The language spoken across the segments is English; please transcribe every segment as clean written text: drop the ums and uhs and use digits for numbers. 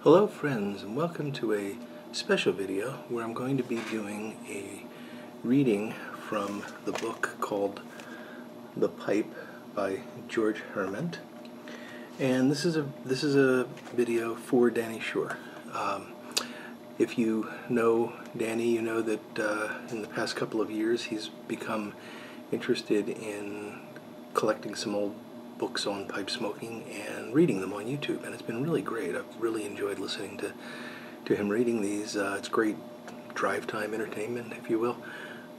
Hello friends, and welcome to a special video where I'm going to be doing a reading from the book called The Pipe by Georges Herment. And this is a video for Danny Shore. If you know Danny, you know that in the past couple of years he's become interested in collecting some old books on pipe smoking and reading them on YouTube, and it's been really great. I've really enjoyed listening to him reading these. It's great drive time entertainment, if you will.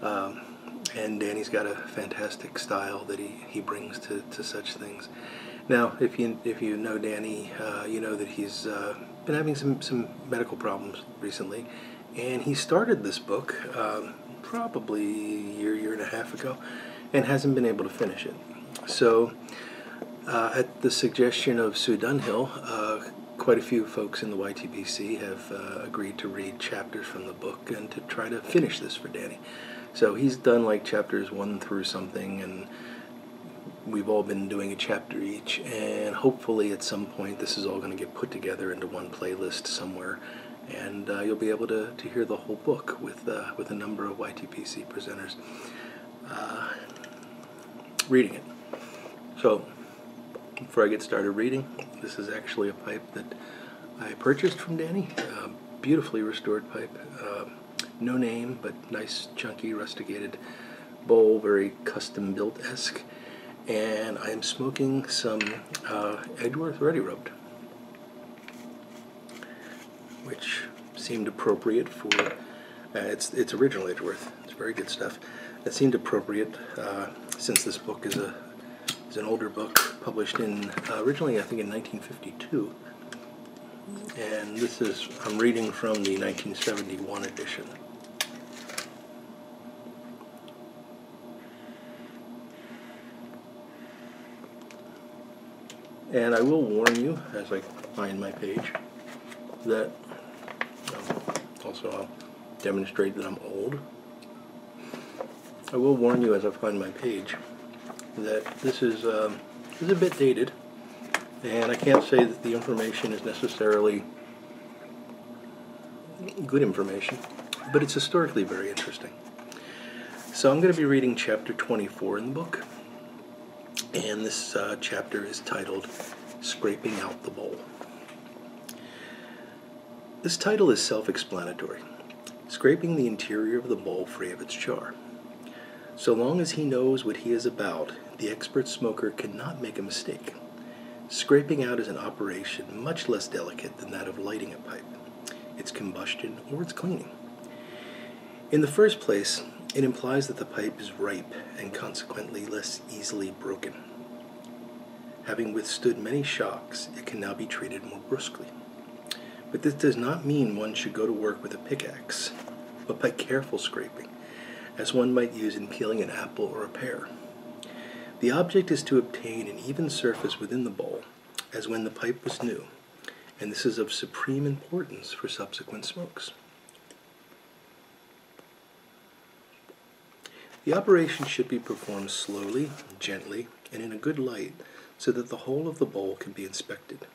And Danny's got a fantastic style that he brings to such things. Now, if you know Danny, you know that he's been having some medical problems recently, and he started this book probably a year and a half ago, and hasn't been able to finish it. So at the suggestion of Sue Dunhill, quite a few folks in the YTPC have agreed to read chapters from the book and to try to finish this for Danny. So he's done like chapters 1 through something, and we've all been doing a chapter each, and hopefully at some point this is all going to get put together into one playlist somewhere, and you'll be able to hear the whole book with a number of YTPC presenters reading it. So before I get started reading, this is actually a pipe that I purchased from Danny. Beautifully restored pipe. No name, but nice, chunky, rusticated bowl, very custom built-esque. And I am smoking some Edgeworth Ready Rubbed, which seemed appropriate for, it's original Edgeworth. It's very good stuff. It seemed appropriate since this book is an older book, published in originally I think in 1952, and I'm reading from the 1971 edition. And I will warn you, as I find my page, that also I'll demonstrate that I'm old. I will warn you as I find my page that this is a bit dated, and I can't say that the information is necessarily good information, but it's historically very interesting. So I'm going to be reading chapter 24 in the book, and this chapter is titled Scraping Out the Bowl. This title is self-explanatory: scraping the interior of the bowl free of its char. So long as he knows what he is about, the expert smoker cannot make a mistake. Scraping out is an operation much less delicate than that of lighting a pipe, its combustion, or its cleaning. In the first place, it implies that the pipe is ripe and consequently less easily broken. Having withstood many shocks, it can now be treated more brusquely. But this does not mean one should go to work with a pickaxe, but by careful scraping, as one might use in peeling an apple or a pear. The object is to obtain an even surface within the bowl, as when the pipe was new, and this is of supreme importance for subsequent smokes. The operation should be performed slowly, gently, and in a good light, so that the whole of the bowl can be inspected.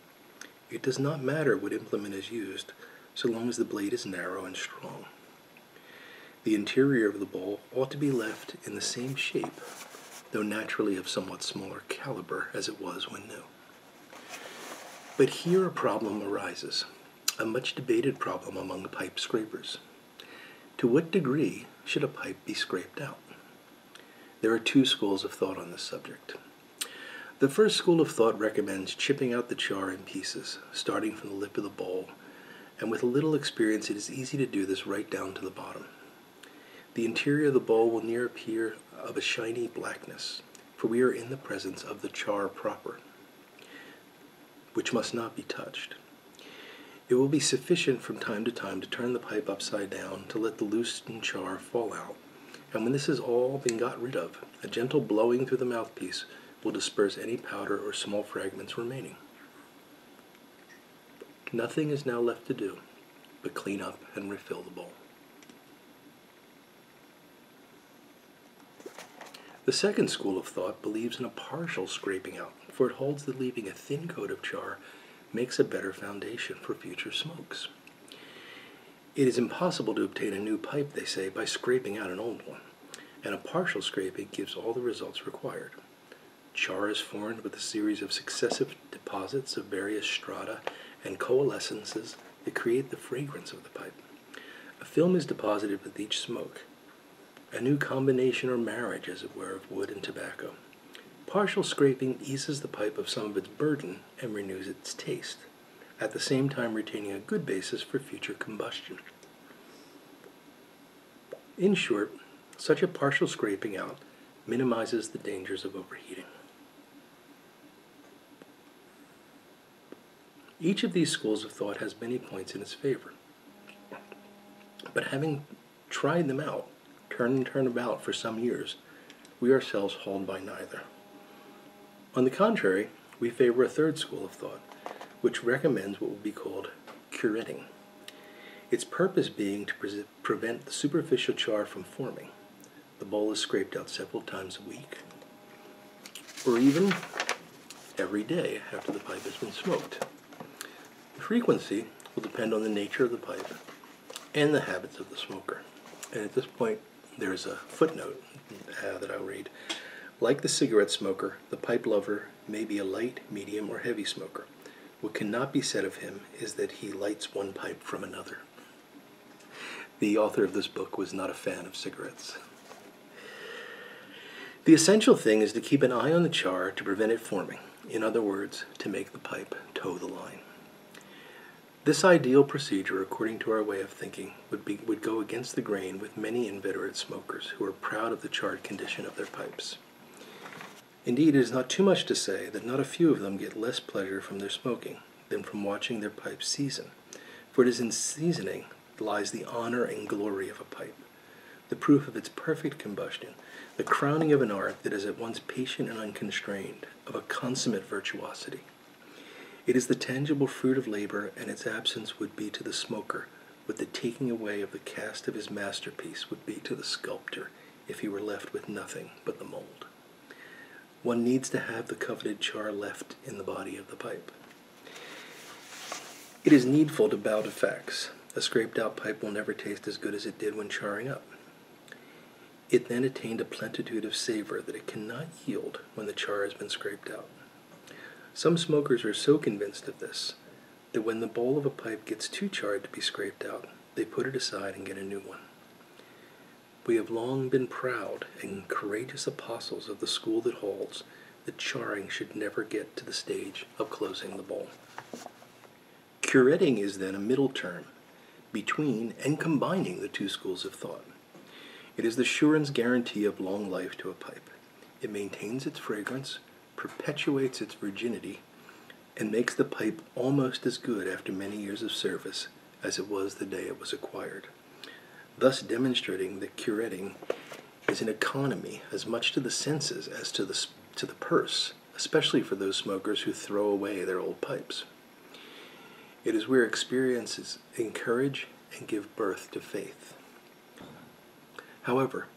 It does not matter what implement is used, so long as the blade is narrow and strong. The interior of the bowl ought to be left in the same shape, though naturally of somewhat smaller caliber as it was when new. But here a problem arises, a much debated problem among pipe scrapers. To what degree should a pipe be scraped out? There are two schools of thought on this subject. The first school of thought recommends chipping out the char in pieces, starting from the lip of the bowl, and with a little experience it is easy to do this right down to the bottom. The interior of the bowl will near appear of a shiny blackness, for we are in the presence of the char proper, which must not be touched. It will be sufficient from time to time to turn the pipe upside down to let the loosened char fall out, and when this has all been got rid of, a gentle blowing through the mouthpiece will disperse any powder or small fragments remaining. Nothing is now left to do but clean up and refill the bowl. The second school of thought believes in a partial scraping out, for it holds that leaving a thin coat of char makes a better foundation for future smokes. It is impossible to obtain a new pipe, they say, by scraping out an old one, and a partial scraping gives all the results required. Char is formed with a series of successive deposits of various strata and coalescences that create the fragrance of the pipe. A film is deposited with each smoke, a new combination or marriage, as it were, of wood and tobacco. Partial scraping eases the pipe of some of its burden and renews its taste, at the same time retaining a good basis for future combustion. In short, such a partial scraping out minimizes the dangers of overheating. Each of these schools of thought has many points in its favor, but having tried them out, turn and turn about for some years, we ourselves hold by neither. On the contrary, we favor a third school of thought, which recommends what would be called curetting, its purpose being to prevent the superficial char from forming. The bowl is scraped out several times a week, or even every day after the pipe has been smoked. The frequency will depend on the nature of the pipe and the habits of the smoker. And at this point, there is a footnote that I'll read. Like the cigarette smoker, the pipe lover may be a light, medium, or heavy smoker. What cannot be said of him is that he lights one pipe from another. The author of this book was not a fan of cigarettes. The essential thing is to keep an eye on the char to prevent it forming. In other words, to make the pipe toe the line. This ideal procedure, according to our way of thinking, would go against the grain with many inveterate smokers who are proud of the charred condition of their pipes. Indeed, it is not too much to say that not a few of them get less pleasure from their smoking than from watching their pipes season, for it is in seasoning lies the honor and glory of a pipe, the proof of its perfect combustion, the crowning of an art that is at once patient and unconstrained, of a consummate virtuosity. It is the tangible fruit of labor, and its absence would be to the smoker what the taking away of the cast of his masterpiece would be to the sculptor if he were left with nothing but the mold. One needs to have the coveted char left in the body of the pipe. It is needful to bow to facts. A scraped-out pipe will never taste as good as it did when charring up. It then attained a plenitude of savor that it cannot yield when the char has been scraped out. Some smokers are so convinced of this that when the bowl of a pipe gets too charred to be scraped out, they put it aside and get a new one. We have long been proud and courageous apostles of the school that holds that charring should never get to the stage of closing the bowl. Curetting is then a middle term between and combining the two schools of thought. It is the surance guarantee of long life to a pipe. It maintains its fragrance, perpetuates its virginity, and makes the pipe almost as good after many years of service as it was the day it was acquired, thus demonstrating that curetting is an economy as much to the senses as to the purse, especially for those smokers who throw away their old pipes. It is where experiences encourage and give birth to faith. However,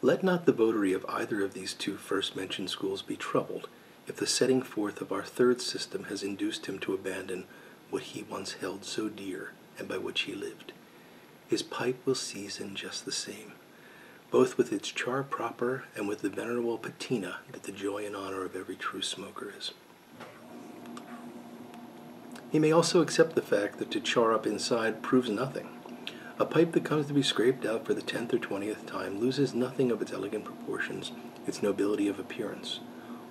let not the votary of either of these two first-mentioned schools be troubled if the setting forth of our third system has induced him to abandon what he once held so dear and by which he lived. His pipe will season just the same, both with its char proper and with the venerable patina that the joy and honor of every true smoker is. He may also accept the fact that to char up inside proves nothing. A pipe that comes to be scraped out for the 10th or 20th time loses nothing of its elegant proportions, its nobility of appearance.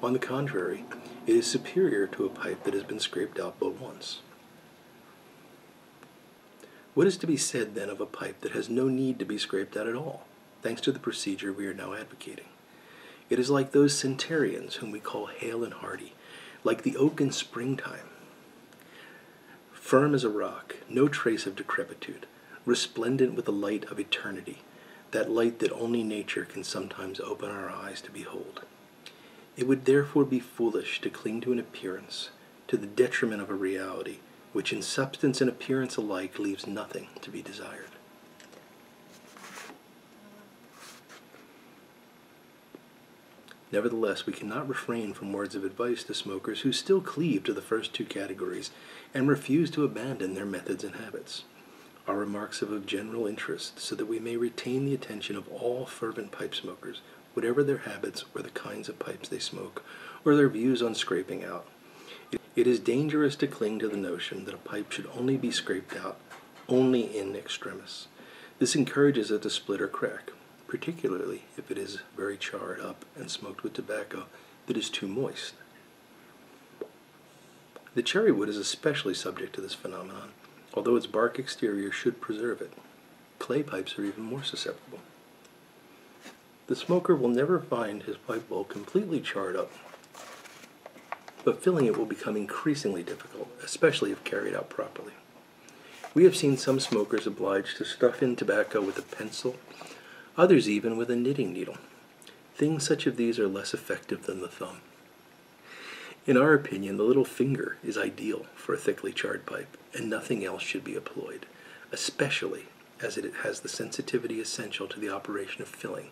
On the contrary, it is superior to a pipe that has been scraped out but once. What is to be said then of a pipe that has no need to be scraped out at all, thanks to the procedure we are now advocating? It is like those centenarians whom we call hale and hearty, like the oak in springtime. Firm as a rock, no trace of decrepitude, resplendent with the light of eternity, that light that only nature can sometimes open our eyes to behold. It would therefore be foolish to cling to an appearance, to the detriment of a reality, which in substance and appearance alike leaves nothing to be desired. Nevertheless, we cannot refrain from words of advice to smokers who still cleave to the first two categories and refuse to abandon their methods and habits. Our remarks are of general interest, so that we may retain the attention of all fervent pipe smokers, whatever their habits or the kinds of pipes they smoke, or their views on scraping out. It is dangerous to cling to the notion that a pipe should only be scraped out, only in extremis. This encourages it to split or crack, particularly if it is very charred up and smoked with tobacco that is too moist. The cherry wood is especially subject to this phenomenon, although its bark exterior should preserve it. Clay pipes are even more susceptible. The smoker will never find his pipe bowl completely charred up, but filling it will become increasingly difficult, especially if carried out properly. We have seen some smokers obliged to stuff in tobacco with a pencil, others even with a knitting needle. Things such as these are less effective than the thumb. In our opinion, the little finger is ideal for a thickly charred pipe, and nothing else should be employed, especially as it has the sensitivity essential to the operation of filling,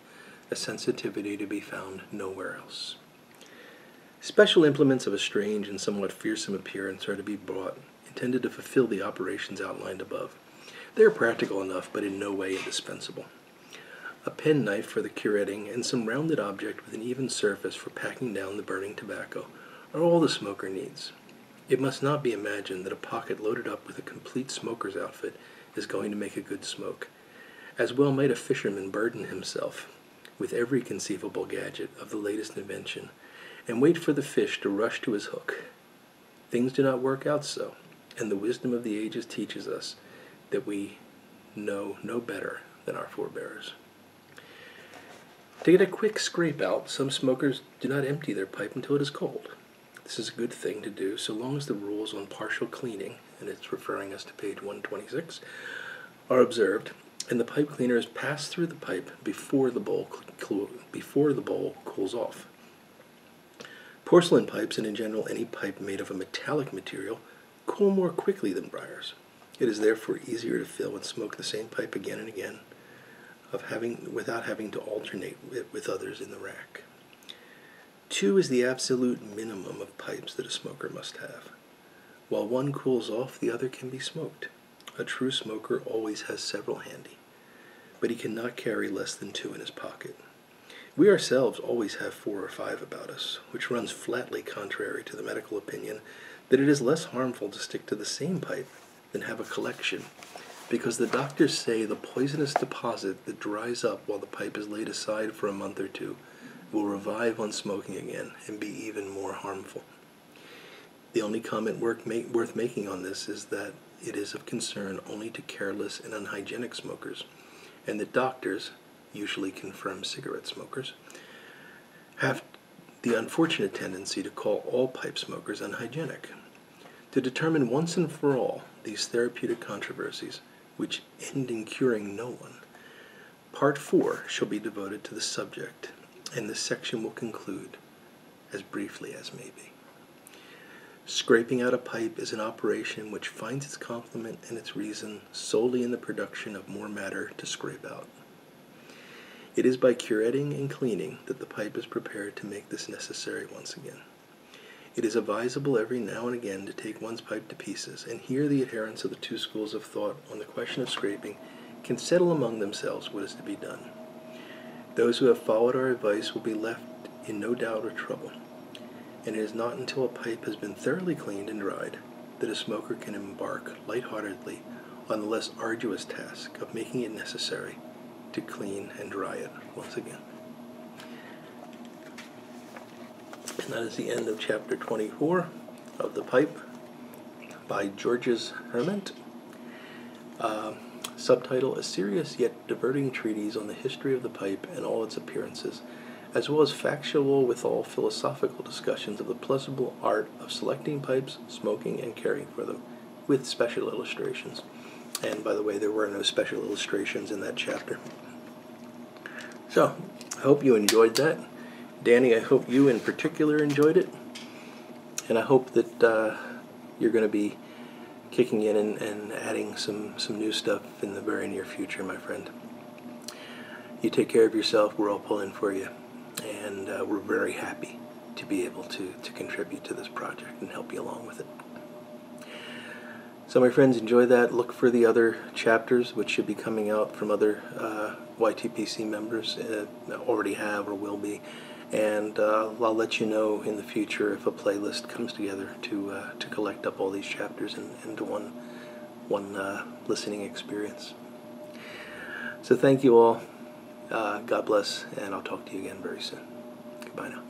a sensitivity to be found nowhere else. Special implements of a strange and somewhat fearsome appearance are to be bought, intended to fulfill the operations outlined above. They are practical enough, but in no way indispensable. A penknife for the curetting and some rounded object with an even surface for packing down the burning tobacco are all the smoker needs. It must not be imagined that a pocket loaded up with a complete smoker's outfit is going to make a good smoke. As well might a fisherman burden himself with every conceivable gadget of the latest invention and wait for the fish to rush to his hook. Things do not work out so, and the wisdom of the ages teaches us that we know no better than our forebears. To get a quick scrape out, some smokers do not empty their pipe until it is cold. This is a good thing to do so long as the rules on partial cleaning, and it's referring us to page 126, are observed, and the pipe cleaner is passed through the pipe before the bowl cools off. Porcelain pipes, and in general any pipe made of a metallic material, cool more quickly than briars. It is therefore easier to fill and smoke the same pipe again and again, without having to alternate it with others in the rack. 2 is the absolute minimum of pipes that a smoker must have. While one cools off, the other can be smoked. A true smoker always has several handy, but he cannot carry less than 2 in his pocket. We ourselves always have 4 or 5 about us, which runs flatly contrary to the medical opinion that it is less harmful to stick to the same pipe than have a collection, because the doctors say the poisonous deposit that dries up while the pipe is laid aside for a month or 2 will revive on smoking again and be even more harmful. The only comment worth making on this is that it is of concern only to careless and unhygienic smokers, and that doctors, usually confirmed cigarette smokers, have the unfortunate tendency to call all pipe smokers unhygienic. To determine once and for all these therapeutic controversies, which end in curing no one, Part 4 shall be devoted to the subject, and this section will conclude as briefly as may be. Scraping out a pipe is an operation which finds its complement and its reason solely in the production of more matter to scrape out. It is by curetting and cleaning that the pipe is prepared to make this necessary once again. It is advisable every now and again to take one's pipe to pieces, and here the adherents of the 2 schools of thought on the question of scraping can settle among themselves what is to be done. Those who have followed our advice will be left in no doubt or trouble, and it is not until a pipe has been thoroughly cleaned and dried that a smoker can embark lightheartedly on the less arduous task of making it necessary to clean and dry it once again. And that is the end of chapter 24 of The Pipe by Georges Herment. Subtitle: A serious yet diverting treatise on the history of the pipe and all its appearances, as well as factual withal philosophical discussions of the plausible art of selecting pipes, smoking, and caring for them, with special illustrations. And by the way, there were no special illustrations in that chapter. So, I hope you enjoyed that. Danny, I hope you in particular enjoyed it. And I hope that you're going to be kicking in and adding some new stuff in the very near future, my friend. You take care of yourself. We're all pulling for you. and we're very happy to be able to contribute to this project and help you along with it. So my friends, enjoy that. Look for the other chapters, which should be coming out from other YTPC members, already have or will be. And I'll let you know in the future if a playlist comes together to collect up all these chapters into one listening experience. So thank you all. God bless, and I'll talk to you again very soon. Goodbye now.